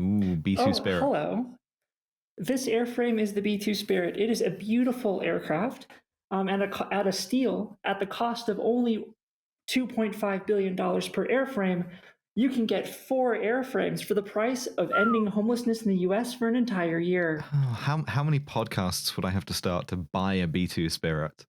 Ooh, B2 Oh, Spirit. hello. This airframe is the B2 Spirit. It is a beautiful aircraft, at a steal at the cost of only $2.5 billion per airframe. You can get 4 airframes for the price of ending homelessness in the US for an entire year. Oh, how many podcasts would I have to start to buy a B2 Spirit?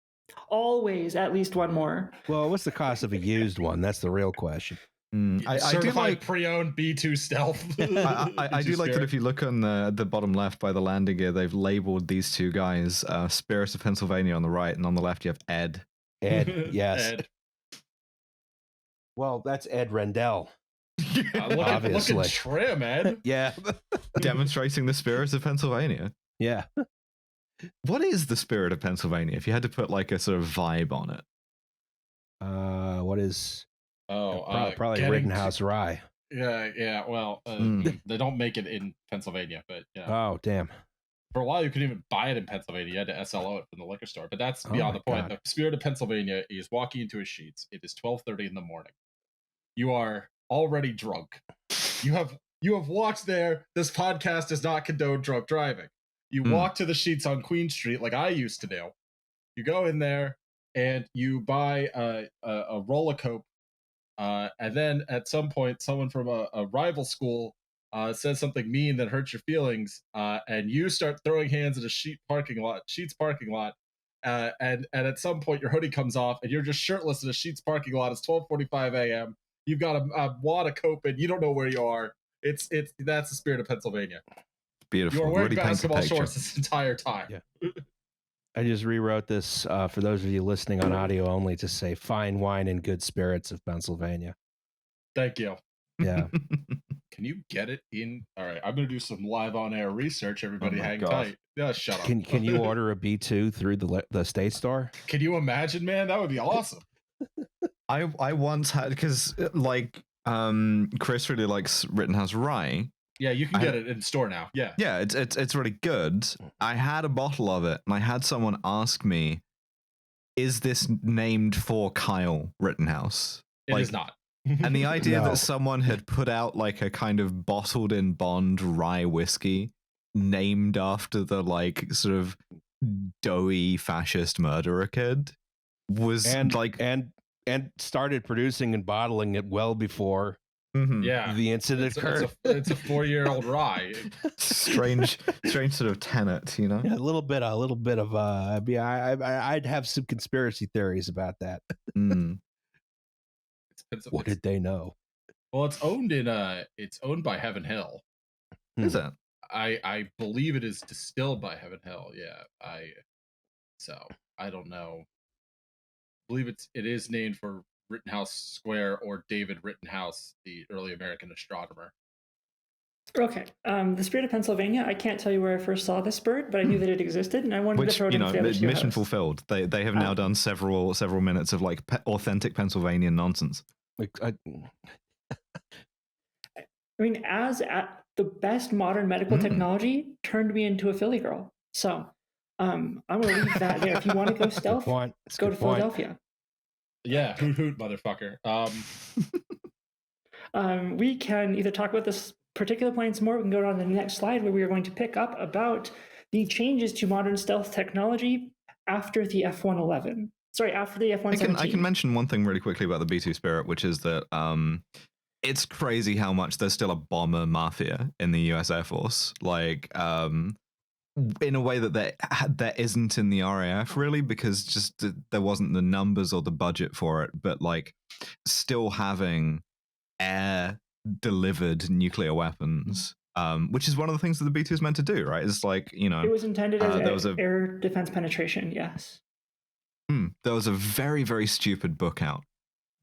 Always at least one more. Well, what's the cost of a used one? That's the real question. I do like pre-owned B2 stealth. I do like that if you look on the bottom left by the landing gear, they've labeled these two guys, Spirit of Pennsylvania on the right, and on the left you have Ed. Ed, yes. Ed. Well, that's Ed Rendell. Looking trim, Ed. Yeah. Demonstrating the spirit of Pennsylvania. Yeah. What is the spirit of Pennsylvania? If you had to put like a sort of vibe on it. What is... probably getting Rittenhouse Rye. Yeah. Well, they don't make it in Pennsylvania, but yeah. Oh, damn. For a while, you couldn't even buy it in Pennsylvania. You had to SLO it from the liquor store. But that's beyond the point. God. The spirit of Pennsylvania is walking into a Sheetz. It is 12:30 in the morning. You are already drunk. You have walked there. This podcast does not condone drunk driving. You walk to the Sheetz on Queen Street like I used to do. You go in there and you buy a roll of coke. And then at some point, someone from a rival school says something mean that hurts your feelings, and you start throwing hands at a Sheetz parking lot. And at some point, your hoodie comes off, and you're just shirtless in a Sheetz parking lot. It's 12:45 a.m. You've got a wad of coke, and you don't know where you are. That's the spirit of Pennsylvania. Beautiful. You are wearing Really paints a basketball picture. shorts this entire time. Yeah. I just rewrote this for those of you listening on audio only to say fine wine and good spirits of Pennsylvania. Thank you. Yeah. Can you get it in? All right, I'm going to do some live on air research. Everybody my hang God. tight. Yeah, shut up. Can you order a B2 through the State Store? Can you imagine, man? That would be awesome. I once had, because like Chris really likes Rittenhouse Rye. Yeah, you can get it in store now. Yeah. Yeah, it's really good. I had a bottle of it, and I had someone ask me, "Is this named for Kyle Rittenhouse?" It is not. And the idea No. that someone had put out like a kind of bottled in bond rye whiskey named after the like sort of doughy fascist murderer kid was And like and started producing and bottling it well before Yeah. the incident occurred. It's a 4-year-old rye. strange sort of tenet, you know? Yeah, a little bit of I'd have some conspiracy theories about that. What did they know? Well, it's owned by Heaven Hill. Is it? I believe it is distilled by Heaven Hill. Yeah. I don't know. I believe it is named for Rittenhouse Square or David Rittenhouse, the early American astronomer. Okay, the Spirit of Pennsylvania. I can't tell you where I first saw this bird, but I knew that it existed, and I wanted to throw it into the other two mission hosts. fulfilled. They have now done several minutes of like authentic Pennsylvanian nonsense. Like, I mean, the best modern medical technology turned me into a Philly girl. So I'm going to leave that there. If you want to go stealth, let's go to Philadelphia. Yeah, hoot hoot, motherfucker. We can either talk about this particular point some more. We can go on to the next slide where we are going to pick up about the changes to modern stealth technology after the F-111. Sorry, after the F-117. I can mention one thing really quickly about the B-2 Spirit, which is that it's crazy how much there's still a bomber mafia in the US Air Force. Like, in a way that there isn't in the RAF, really, because just there wasn't the numbers or the budget for it. But, like, still having air-delivered nuclear weapons, which is one of the things that the B-2 is meant to do, right? It's like, you know... It was intended as air defense penetration, yes. There was a very, very stupid book out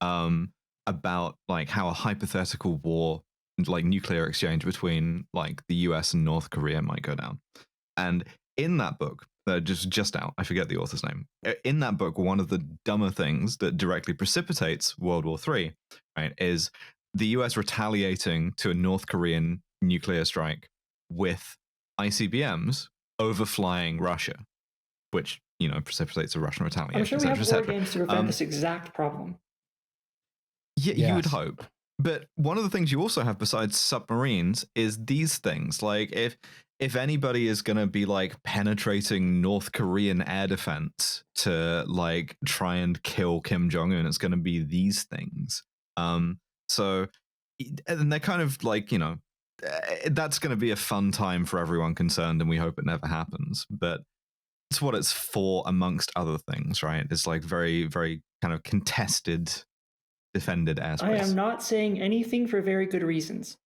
about like how a hypothetical war, like nuclear exchange between like the US and North Korea might go down. And in that book, just out, I forget the author's name. In that book, one of the dumber things that directly precipitates World War III, right, is the US retaliating to a North Korean nuclear strike with ICBMs overflying Russia, which, you know, precipitates a Russian retaliation. I'm sure we have war games to prevent this exact problem. Yeah, Yes. you would hope. But one of the things you also have besides submarines is these things. Like if anybody is going to be like penetrating North Korean air defense to like try and kill Kim Jong Un, it's going to be these things. So and they're kind of like, you know, that's going to be a fun time for everyone concerned, and we hope it never happens. But it's what it's for, amongst other things, right? It's like very, very kind of contested, defended airspace. I am not saying anything for very good reasons.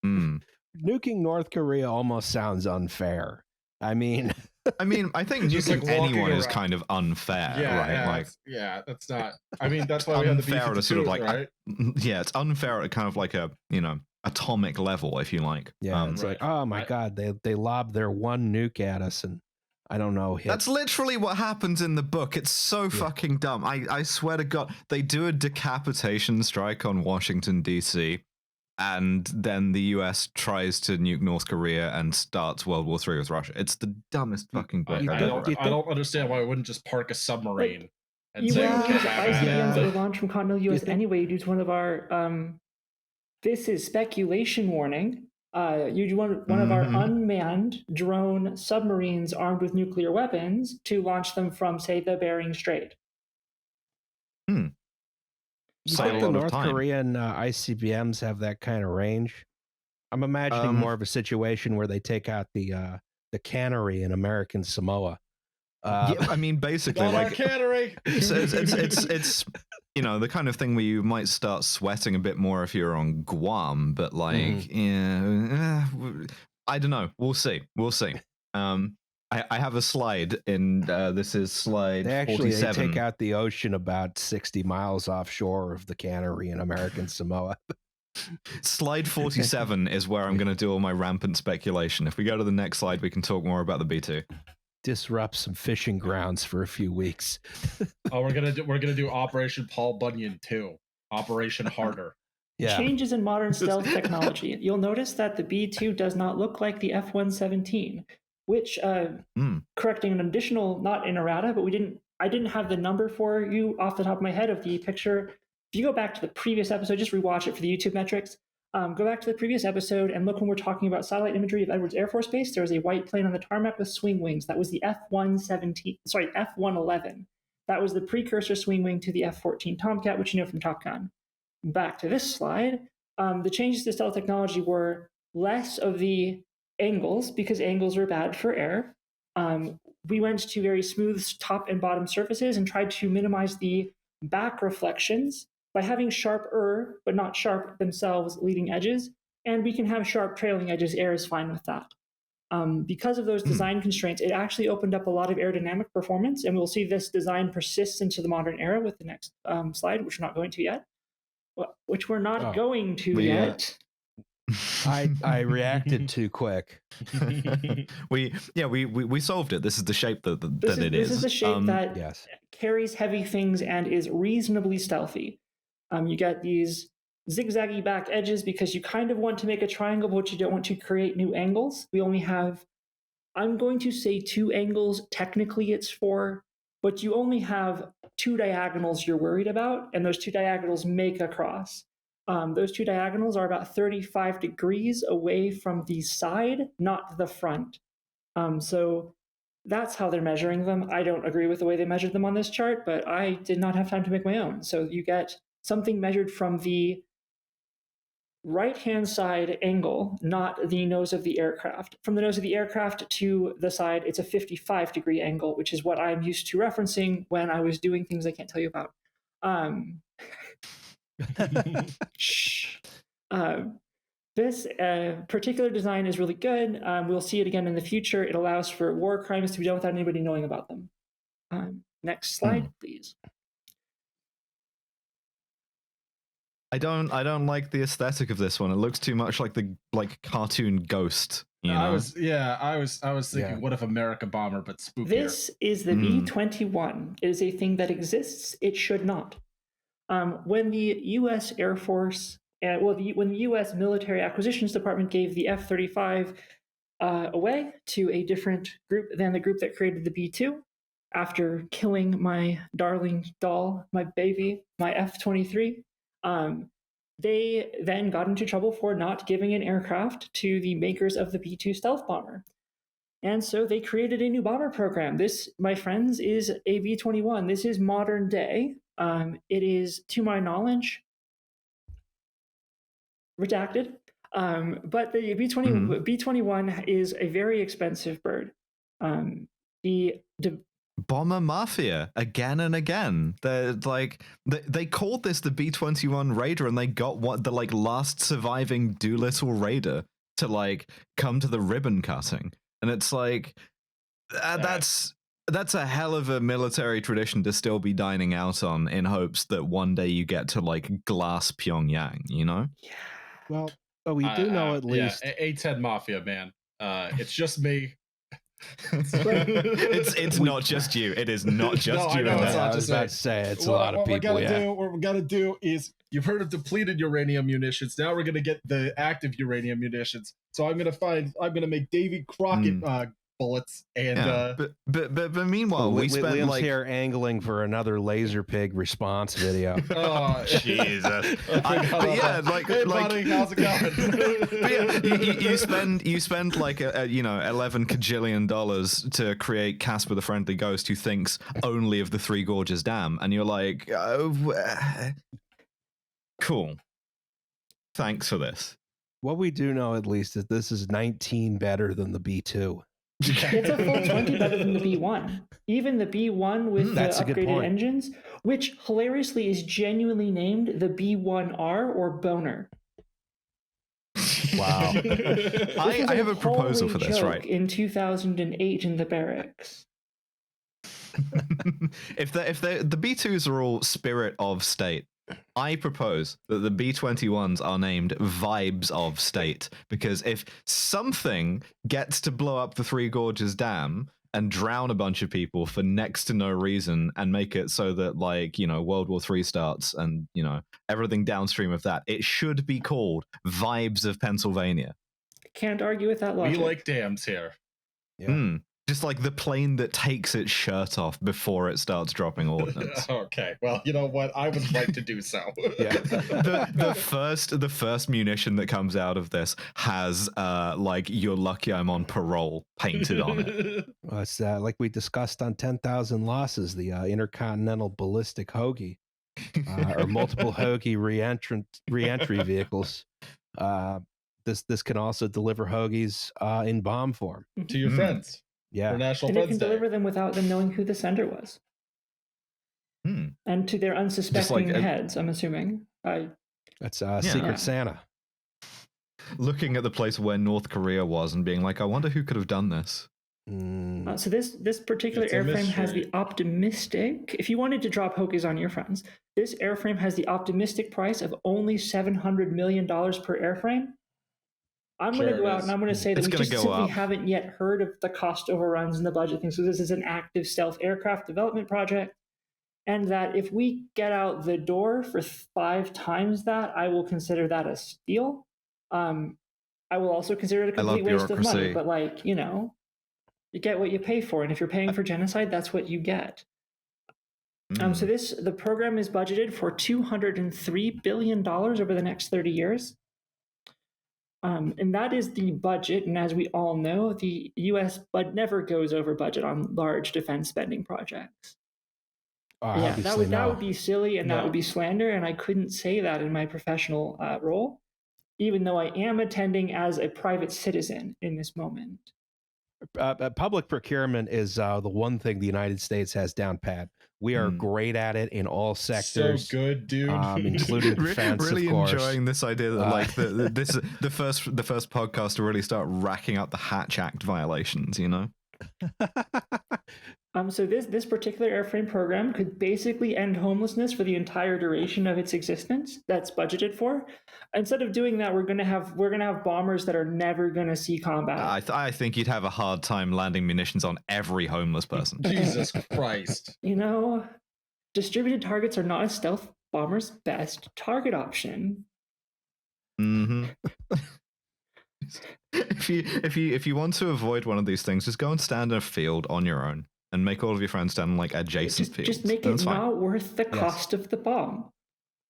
Nuking North Korea almost sounds unfair. I mean, I think Just, nuking like, walking anyone is around. kind of unfair, Yeah, right? yeah, Like, that's not. I mean, that's why we have the unfair at a sort of like, right? yeah, it's unfair at kind of like a, you know, atomic level, if you like. yeah, it's Right. like, oh my God, they lobbed their one nuke at us, and I don't know. That's literally what happens in the book. It's so fucking dumb. I swear to God, they do a decapitation strike on Washington, D.C., and then the US tries to nuke North Korea and starts World War III with Russia. It's the dumbest fucking book you I've don't- ever read. you I don't understand why we wouldn't just park a submarine and You say, wouldn't okay, use have at ICBMs it. that were launched from continental US think- anyway. You'd use one of our, this is speculation warning. You'd use one of our unmanned drone submarines armed with nuclear weapons to launch them from, say, the Bering Strait. You Save think a the lot of North time. Korean ICBMs have that kind of range? I'm imagining more of a situation where they take out the cannery in American Samoa. Yeah, I mean, basically, Not our like, cannery. it's you know, the kind of thing where you might start sweating a bit more if you're on Guam, but like, yeah, I don't know. We'll see. I have a slide in. This is slide They 47. take out the ocean about 60 miles offshore of the cannery in American Samoa. Slide 47 is where I'm going to do all my rampant speculation. If we go to the next slide, we can talk more about the B2. Disrupt some fishing grounds for a few weeks. Oh, we're gonna do Operation Paul Bunyan 2, Operation Harder. Yeah. Changes in modern stealth technology. You'll notice that the B2 does not look like the F-117, which, correcting an additional, not in errata, but I didn't have the number for you off the top of my head of the picture. If you go back to the previous episode, just rewatch it for the YouTube metrics. Go back to the previous episode and look when we're talking about satellite imagery of Edwards Air Force Base. There was a white plane on the tarmac with swing wings. That was the F-111. That was the precursor swing wing to the F-14 Tomcat, which you know from Top Gun. Back to this slide. The changes to stealth technology were less of the angles, because angles are bad for air. We went to very smooth top and bottom surfaces and tried to minimize the back reflections by having sharper, but not sharp themselves, leading edges. And we can have sharp trailing edges. Air is fine with that. Because of those design constraints, it actually opened up a lot of aerodynamic performance. And we'll see this design persists into the modern era with the next slide, which we're not going to yet. Which we're not going to yet. I reacted too quick. we solved it. This is the shape that This it is. This is the shape that Yes. carries heavy things and is reasonably stealthy. You get these zigzaggy back edges because you kind of want to make a triangle, but you don't want to create new angles. We only have, I'm going to say 2 angles. Technically, it's 4, but you only have 2 diagonals you're worried about, and those 2 diagonals make a cross. Those 2 diagonals are about 35 degrees away from the side, not the front. So that's how they're measuring them. I don't agree with the way they measured them on this chart, but I did not have time to make my own. So you get something measured from the right-hand side angle, not the nose of the aircraft. From the nose of the aircraft to the side, it's a 55-degree angle, which is what I'm used to referencing when I was doing things I can't tell you about. This particular design is really good. We'll see it again in the future. It allows for war crimes to be done without anybody knowing about them. Next slide, please. I don't like the aesthetic of this one. It looks too much like the cartoon Ghost. You know? I was thinking, what if America Bomber, but spookier? This is the B-21. It is a thing that exists. It should not. When the U.S. Air Force, when the U.S. Military Acquisitions Department gave the F-35 away to a different group than the group that created the B-2, after killing my darling doll, my baby, my F-23, they then got into trouble for not giving an aircraft to the makers of the B-2 stealth bomber. And so they created a new bomber program. This, my friends, is a B-21. This is modern day. It is, to my knowledge, redacted. But the B-21 is a very expensive bird. Bomber Mafia again and again. They're like they called this the B-21 Raider, and they got the like last surviving Doolittle Raider to like come to the ribbon cutting, and it's like that's a hell of a military tradition to still be dining out on in hopes that one day you get to like glass Pyongyang, you know? Well, but we do know at least A-10 Mafia, man. It's just me. it's not just you. It is not just you. I was about to say it's a lot of people. What we gotta do is, you've heard of depleted uranium munitions. Now we're gonna get the active uranium munitions. So I'm gonna make Davy Crockett bullets, and but meanwhile we spent Liam's like here angling for another laser pig response video. Oh Jesus! Hey buddy, how's it going? you spend like $11 kajillion to create Casper the Friendly Ghost, who thinks only of the Three Gorges Dam, and you're like, cool. Thanks for this. What we do know at least is this is 19 better than the B2. It's a full 20 better than the B1. Even the B1 with the upgraded engines, which hilariously is genuinely named the B1R or Boner. Wow. I have a proposal for this, right? In 2008 in the barracks. if the B2s are all spirit of state, I propose that the B-21s are named Vibes of State, because if something gets to blow up the Three Gorges Dam and drown a bunch of people for next to no reason and make it so that, like, World War III starts and, everything downstream of that, it should be called Vibes of Pennsylvania. Can't argue with that logic. We like dams here. Yeah. Just like the plane that takes its shirt off before it starts dropping ordnance. Okay, well, you know what? I was right to do so. Yeah. The first munition that comes out of this has like "You're lucky I'm on parole" painted on it. Well, it's like we discussed on 10,000 Losses, the intercontinental ballistic Hoagie, or multiple Hoagie reentry vehicles. This can also deliver Hoagies in bomb form to your friends. Yeah, National and Friends it can deliver them without them knowing who the sender was. And to their unsuspecting heads, I'm assuming. That's Secret Santa. Looking at the place where North Korea was and being like, I wonder who could have done this. So this particular airframe has the optimistic, if you wanted to drop Hokies on your friends, this airframe has the optimistic price of only $700 million per airframe. I'm going to go out and I'm going to say that we just simply haven't yet heard of the cost overruns and the budget thing. So this is an active stealth aircraft development project. And that if we get out the door for 5 times that, I will consider that a steal. I will also consider it a complete waste of money. But you get what you pay for. And if you're paying for genocide, that's what you get. So the program is budgeted for $203 billion over the next 30 years. And that is the budget. And as we all know, the U.S. never goes over budget on large defense spending projects. That would be silly, and that would be slander. And I couldn't say that in my professional role, even though I am attending as a private citizen in this moment. Public procurement is the one thing the United States has down pat. We are great at it in all sectors. So good, dude. Including defense, really of course. Enjoying this idea that this is the first podcast to really start racking up the Hatch Act violations. So this particular airframe program could basically end homelessness for the entire duration of its existence. That's budgeted for. Instead of doing that, we're gonna have bombers that are never gonna see combat. I think you'd have a hard time landing munitions on every homeless person. Jesus Christ! Distributed targets are not a stealth bomber's best target option. Mm-hmm. If you want to avoid one of these things, just go and stand in a field on your own. And make all of your friends stand in like adjacent fields. Just make it not worth the cost of the bomb.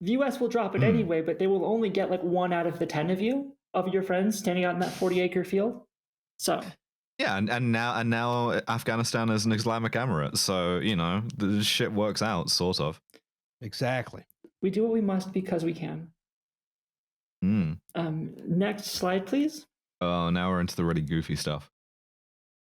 The US will drop it Hmm. anyway, but they will only get like 1 out of the 10 of your friends standing out in that 40-acre field. So Yeah, and now Afghanistan is an Islamic emirate, so you know the shit works out, sort of. Exactly. we do what we must because we can. Hmm. Next slide, please. Oh, now we're into the really goofy stuff.